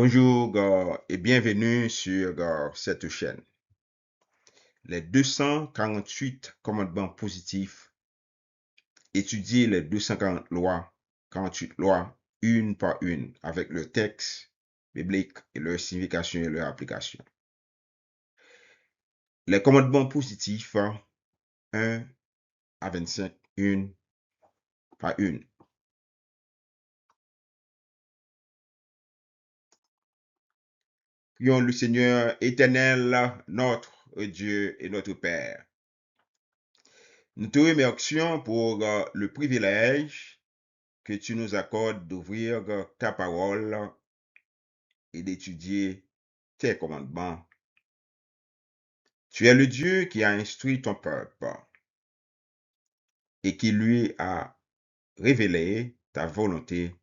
Bonjour et bienvenue sur cette chaîne. Les 248 commandements positifs, étudier les 240 lois, 48 lois, une par une, avec le texte biblique et leur signification et leur application. Les commandements positifs 1 à 25, une par une. Prions le Seigneur éternel, notre Dieu et notre Père. Nous te remercions pour le privilège que tu nous accordes d'ouvrir ta parole et d'étudier tes commandements. Tu es le Dieu qui a instruit ton peuple et qui lui a révélé ta volonté.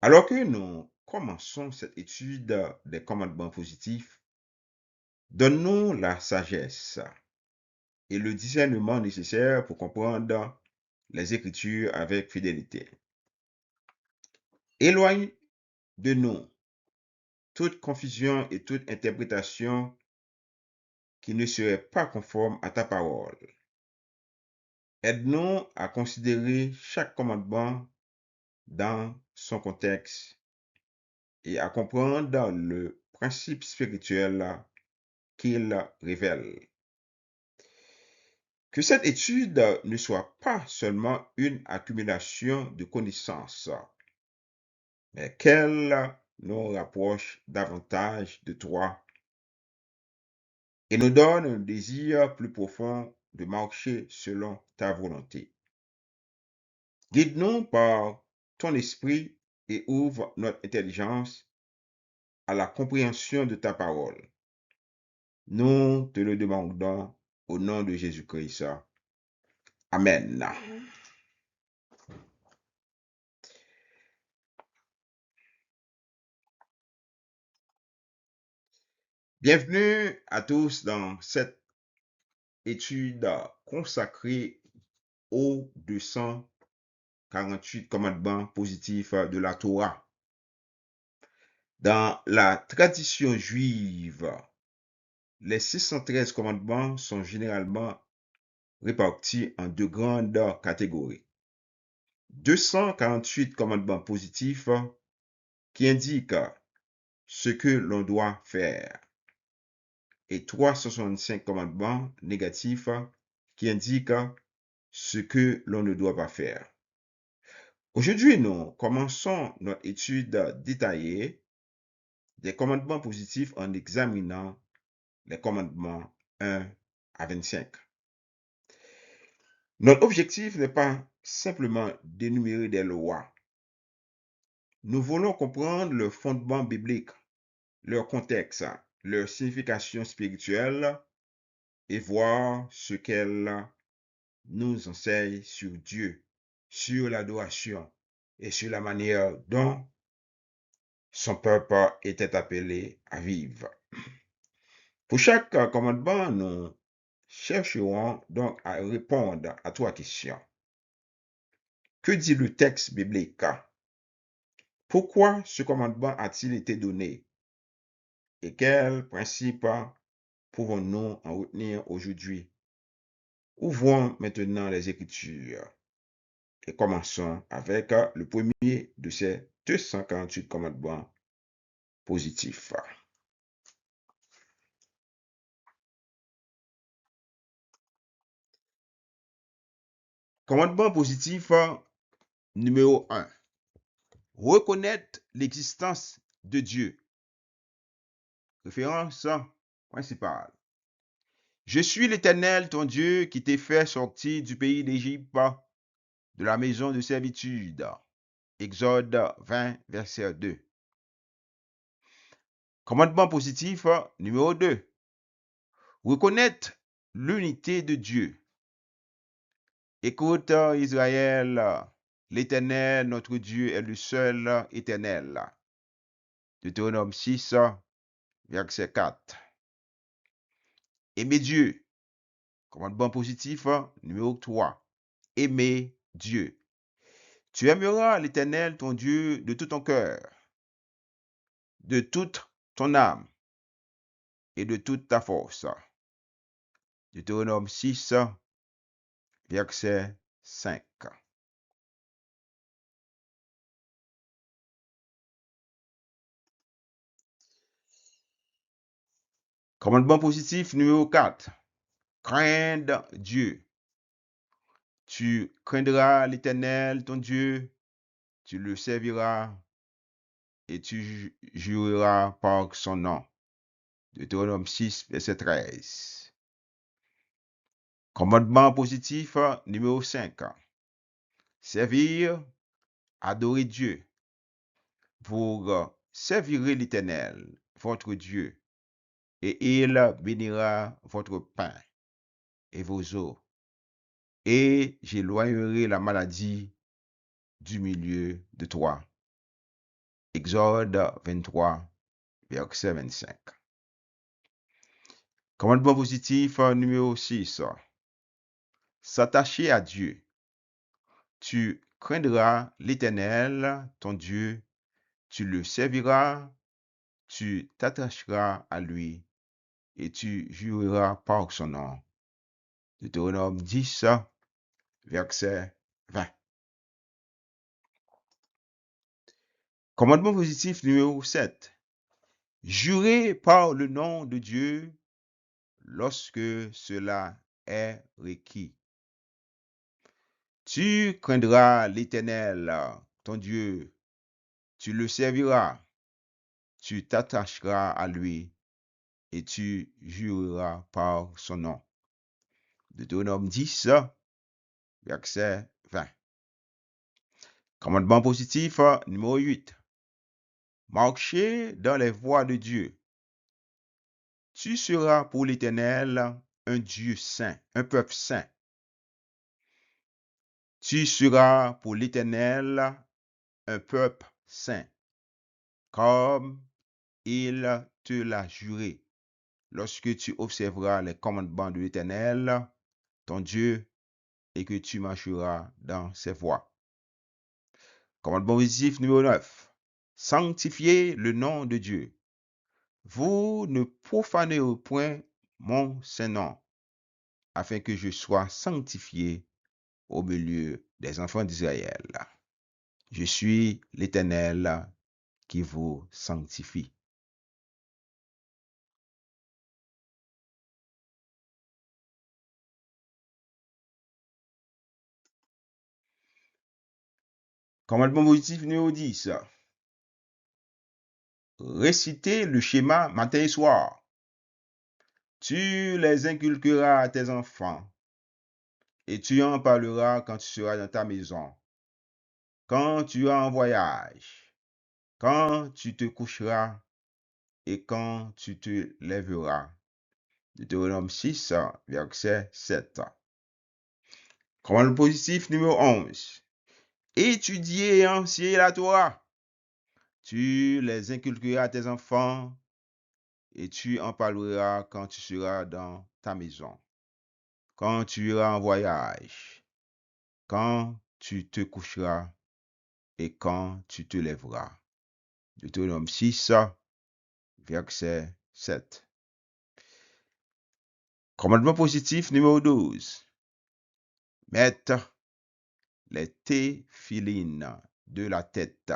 Alors que nous commençons cette étude des commandements positifs, donne-nous la sagesse et le discernement nécessaire pour comprendre les Écritures avec fidélité. Éloigne de nous toute confusion et toute interprétation qui ne serait pas conforme à ta parole. Aide-nous à considérer chaque commandement dans son contexte et à comprendre le principe spirituel qu'il révèle. Que cette étude ne soit pas seulement une accumulation de connaissances, mais qu'elle nous rapproche davantage de toi et nous donne un désir plus profond de marcher selon ta volonté. Guide-nous par ton esprit et ouvre notre intelligence à la compréhension de ta parole. Nous te le demandons au nom de Jésus-Christ. Amen. Bienvenue à tous dans cette étude consacrée aux 248 commandements positifs de la Torah. Dans la tradition juive, les 613 commandements sont généralement répartis en deux grandes catégories. 248 commandements positifs qui indiquent ce que l'on doit faire et 365 commandements négatifs qui indiquent ce que l'on ne doit pas faire. Aujourd'hui, nous commençons notre étude détaillée des commandements positifs en examinant les commandements 1 à 25. Notre objectif n'est pas simplement d'énumérer des lois. Nous voulons comprendre le fondement biblique, leur contexte, leur signification spirituelle et voir ce qu'elles nous enseignent sur Dieu, sur l'adoration et sur la manière dont son peuple était appelé à vivre. Pour chaque commandement, nous chercherons donc à répondre à trois questions. Que dit le texte biblique? Pourquoi ce commandement a-t-il été donné? Et quels principes pouvons-nous en retenir aujourd'hui? Ouvrons maintenant les Écritures et commençons avec le premier de ces 248 commandements positifs. Commandement positif numéro 1. Reconnaître l'existence de Dieu. Référence principale. Je suis l'Éternel, ton Dieu, qui t'ai fait sortir du pays d'Égypte, de la maison de servitude. Exode 20, verset 2. Commandement positif numéro 2. Reconnaître l'unité de Dieu. Écoute, Israël, l'Éternel, notre Dieu, est le seul éternel. Deutéronome 6, verset 4. Aimer Dieu. Commandement positif numéro 3. Aimer Dieu. Tu aimeras l'Éternel, ton Dieu, de tout ton cœur, de toute ton âme et de toute ta force. Deutéronome 6, verset 5. Commandement positif numéro 4. Craindre Dieu. Tu craindras l'Éternel, ton Dieu, tu le serviras et tu jureras par son nom. Deutéronome 6, verset 13. Commandement positif numéro 5. Servir, adorer Dieu. Pour servir l'Éternel, votre Dieu, et il bénira votre pain et vos eaux, et j'éloignerai la maladie du milieu de toi. Exode 23, verset 25. Commandement positif numéro 6. S'attacher à Dieu. Tu craindras l'Éternel, ton Dieu, tu le serviras, tu t'attacheras à lui et tu jureras par son nom. Deutéronome 10, verset 20. Commandement positif numéro 7. Jurer par le nom de Dieu lorsque cela est requis. Tu craindras l'Éternel, ton Dieu, tu le serviras, tu t'attacheras à lui et tu jureras par son nom. Deutéronome 10, verset 20. Commandement positif numéro 8. Marcher dans les voies de Dieu. Tu seras pour l'Éternel un Dieu saint, un peuple saint. Tu seras pour l'Éternel un peuple saint, comme il te l'a juré, lorsque tu observeras les commandements de l'Éternel, ton Dieu, et que tu marcheras dans ses voies. Commandement positif numéro 9. Sanctifiez le nom de Dieu. Vous ne profanez point mon saint nom, afin que je sois sanctifié au milieu des enfants d'Israël. Je suis l'Éternel qui vous sanctifie. Commandement positif numéro 10. Réciter le schéma matin et soir. Tu les inculqueras à tes enfants et tu en parleras quand tu seras dans ta maison, quand tu es en voyage, quand tu te coucheras et quand tu te lèveras. Deutéronome 6, verset 7. Commandement positif numéro 11. Étudier et enseigner la Torah. Tu les inculqueras à tes enfants et tu en parleras quand tu seras dans ta maison, quand tu iras en voyage, quand tu te coucheras et quand tu te lèveras. Deutéronome 6, verset 7. Commandement positif numéro 12. Mettre les téphilines de la tête.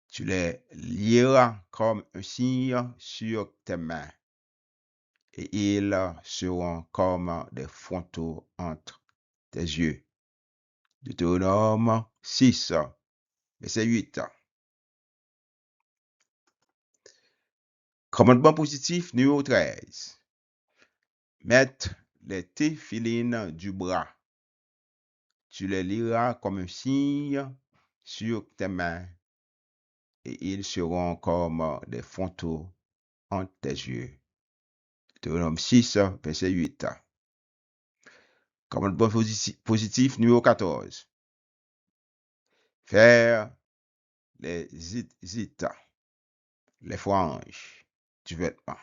Tu les lieras comme un signe sur tes mains, et ils seront comme des frontaux entre tes yeux. Deutéronome 6, verset 8. Commandement positif numéro 13. Mettre les téphilines du bras. Tu les liras comme un signe sur tes mains, et ils seront comme des frontaux entre tes yeux. Deutéronome 6, verset 8. Commandement positif numéro 14. Faire les zites, les franges du vêtement.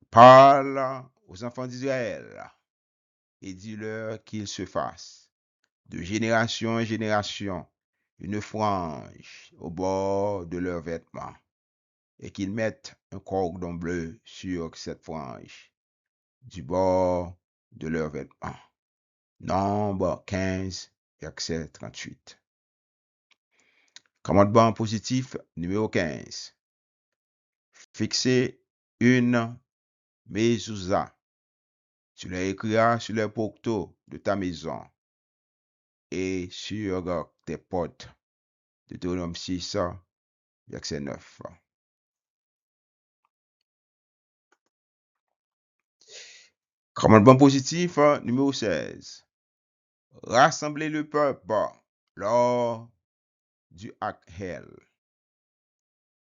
Parle aux enfants d'Israël et dis-leur qu'ils se fassent de génération en génération une frange au bord de leurs vêtements et qu'ils mettent un cordon bleu sur cette frange du bord de leurs vêtements. Nombre 15, verset 38. Commandement positif numéro 15. Fixez une mezouza. Tu les écriras sur les poteaux de ta maison et sur tes portes. Deutéronome 6, verset 9. Commandement positif numéro 16. Rassemblez le peuple lors du Akhel.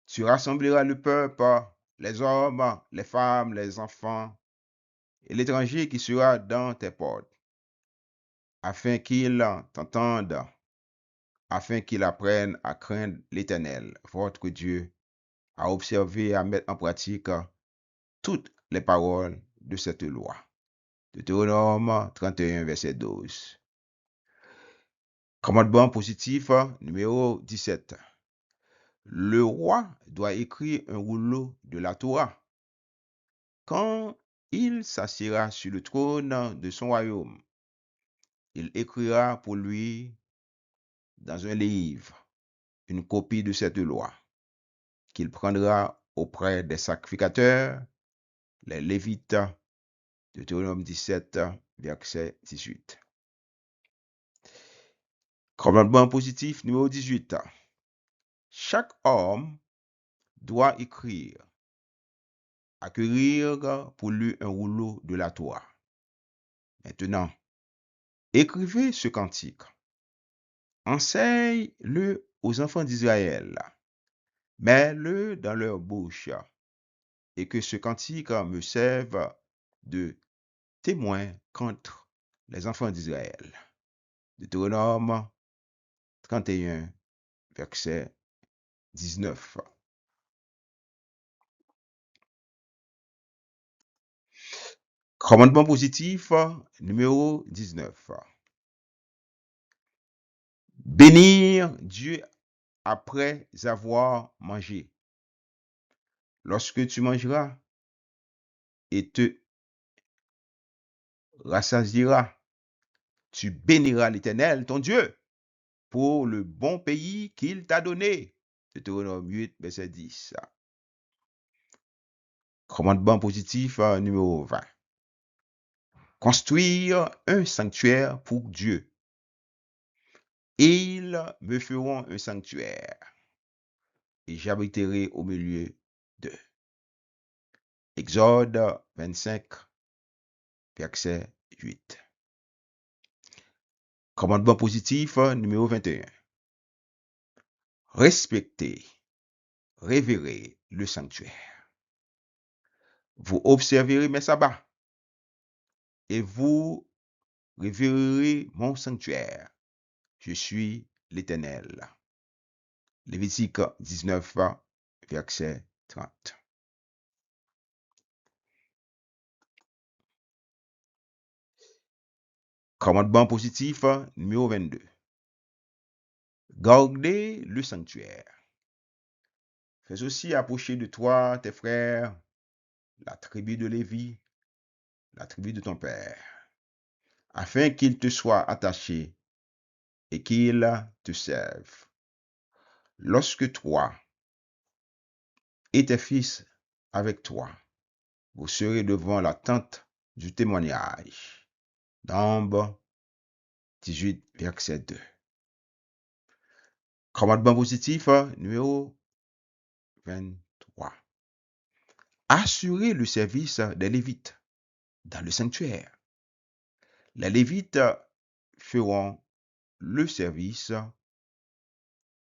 Tu rassembleras le peuple, les hommes, les femmes, les enfants et l'étranger qui sera dans tes portes, afin qu'ils t'entendent, afin qu'ils apprennent à craindre l'Éternel, votre Dieu, à observer et à mettre en pratique toutes les paroles de cette loi. Deutéronome 31, verset 12. Commandement positif numéro 17. Le roi doit écrire un rouleau de la Torah. Quand il s'assiera sur le trône de son royaume, il écrira pour lui dans un livre une copie de cette loi qu'il prendra auprès des sacrificateurs, les Lévites, Deutéronome 17, verset 18. Commandement positif numéro 18. Chaque homme doit acquérir pour lui un rouleau de la Torah. Maintenant, écrivez ce cantique. Enseigne-le aux enfants d'Israël. Mets-le dans leur bouche et que ce cantique me serve de témoin contre les enfants d'Israël. Deutéronome 31, verset 19. Commandement positif numéro 19. Bénir Dieu après avoir mangé. Lorsque tu mangeras et te rassasieras, tu béniras l'Éternel, ton Dieu, pour le bon pays qu'il t'a donné. Deutéronome 8, verset 10. Commandement positif numéro 20. Construire un sanctuaire pour Dieu. Ils me feront un sanctuaire et j'habiterai au milieu d'eux. Exode 25, verset 8. Commandement positif numéro 21. Respectez, révérez le sanctuaire. Vous observerez mes sabbats et vous révérerez mon sanctuaire. Je suis l'Éternel. Lévitique 19, verset 30. Commandement positif numéro 22. Gardez le sanctuaire. Fais aussi approcher de toi tes frères, la tribu de Lévi, la tribu de ton père, afin qu'ils te soient attachés et qu'ils te servent. Lorsque toi et tes fils avec toi, vous serez devant la tente du témoignage. Nombre 18, verset 2. Commandement positif numéro 23. Assurer le service des Lévites dans le sanctuaire. Les Lévites feront le service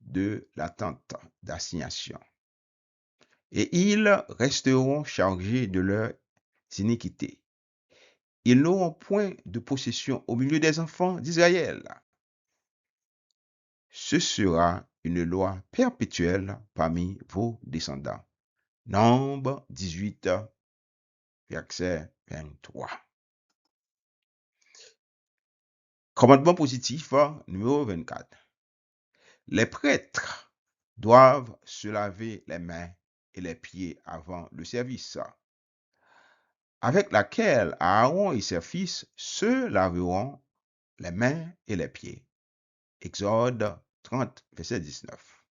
de la tente d'assignation et ils resteront chargés de leurs iniquités. Ils n'auront point de possession au milieu des enfants d'Israël. Ce sera une loi perpétuelle parmi vos descendants. Nombre 18, verset 23. Commandement positif numéro 24. Les prêtres doivent se laver les mains et les pieds avant le service, avec laquelle Aaron et ses fils se laveront les mains et les pieds. Exode 30, verset 19.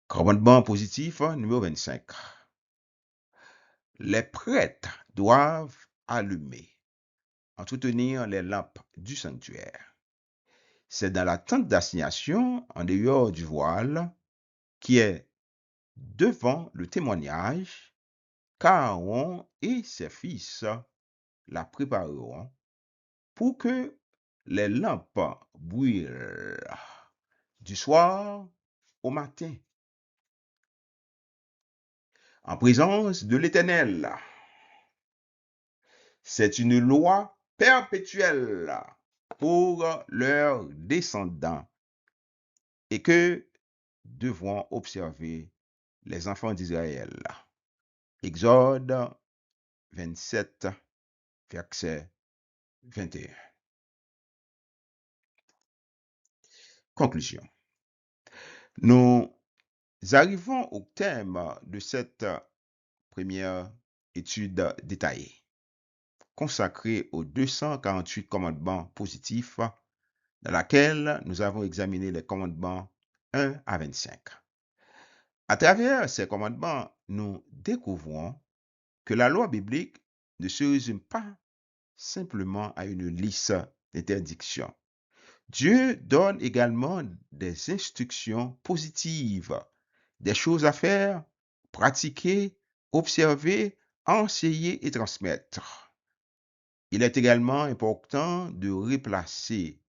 Commandement positif numéro 25. Les prêtres doivent allumer, entretenir les lampes du sanctuaire. C'est dans la tente d'assignation, en dehors du voile, qui est devant le témoignage, qu'Aaron et ses fils la prépareront pour que les lampes brûlent du soir au matin, en présence de l'Éternel. C'est une loi perpétuelle pour leurs descendants et que devront observer les enfants d'Israël. Exode 27, verset 21. Conclusion. Nous arrivons au thème de cette première étude détaillée, consacrée aux 248 commandements positifs, dans laquelle nous avons examiné les commandements 1 à 25. À travers ces commandements, nous découvrons que la loi biblique ne se résume pas simplement à une liste d'interdictions. Dieu donne également des instructions positives, des choses à faire, pratiquer, observer, enseigner et transmettre. Il est également important de replacer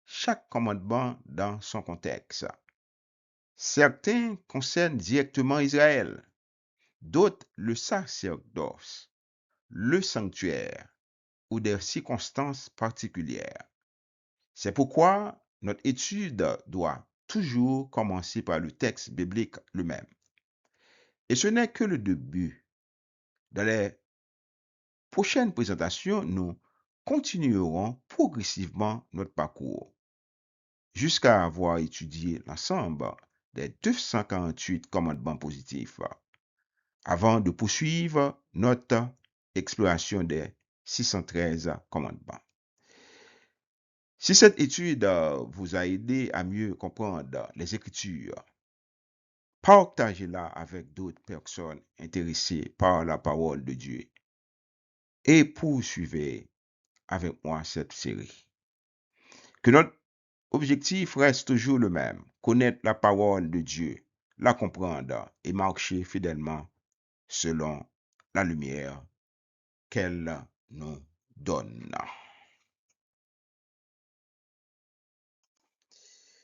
chaque commandement dans son contexte. Certains concernent directement Israël, d'autres le sacerdoce, le sanctuaire ou des circonstances particulières. C'est pourquoi notre étude doit toujours commencer par le texte biblique lui-même. Et ce n'est que le début. Dans les prochaines présentations, nous continuerons progressivement notre parcours jusqu'à avoir étudié l'ensemble des 248 commandements positifs avant de poursuivre notre exploration des 613 commandements. Si cette étude vous a aidé à mieux comprendre les Écritures, partagez-la avec d'autres personnes intéressées par la parole de Dieu et poursuivez avec moi cette série. Que notre objectif reste toujours le même, connaître la parole de Dieu, la comprendre et marcher fidèlement selon la lumière qu'elle nous donne.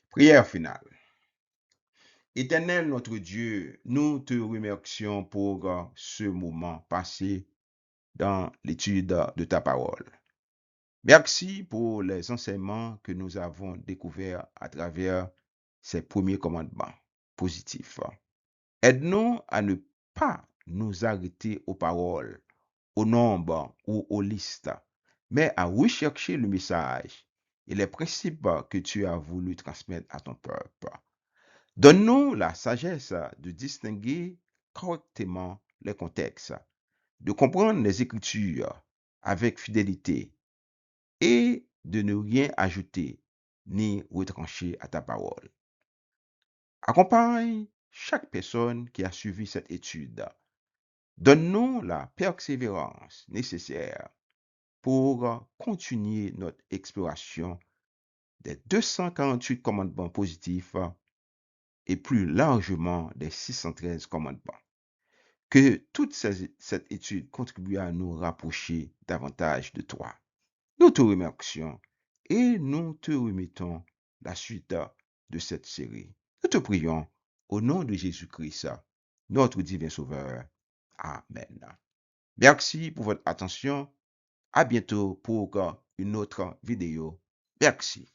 Prière finale. Éternel notre Dieu, nous te remercions pour ce moment passé dans l'étude de ta parole. Merci pour les enseignements que nous avons découverts à travers ces premiers commandements positifs. Aide-nous à ne pas nous arrêter aux paroles, au nombre ou aux listes, mais à rechercher le message et les principes que tu as voulu transmettre à ton peuple. Donne-nous la sagesse de distinguer correctement les contextes, de comprendre les Écritures avec fidélité et de ne rien ajouter ni retrancher à ta parole. Accompagne chaque personne qui a suivi cette étude. Donne-nous la persévérance nécessaire pour continuer notre exploration des 248 commandements positifs et plus largement des 613 commandements. Que toute cette étude contribue à nous rapprocher davantage de toi. Nous te remercions et nous te remettons la suite de cette série. Nous te prions au nom de Jésus-Christ, notre divin Sauveur. Amen. Merci pour votre attention. À bientôt pour une autre vidéo. Merci.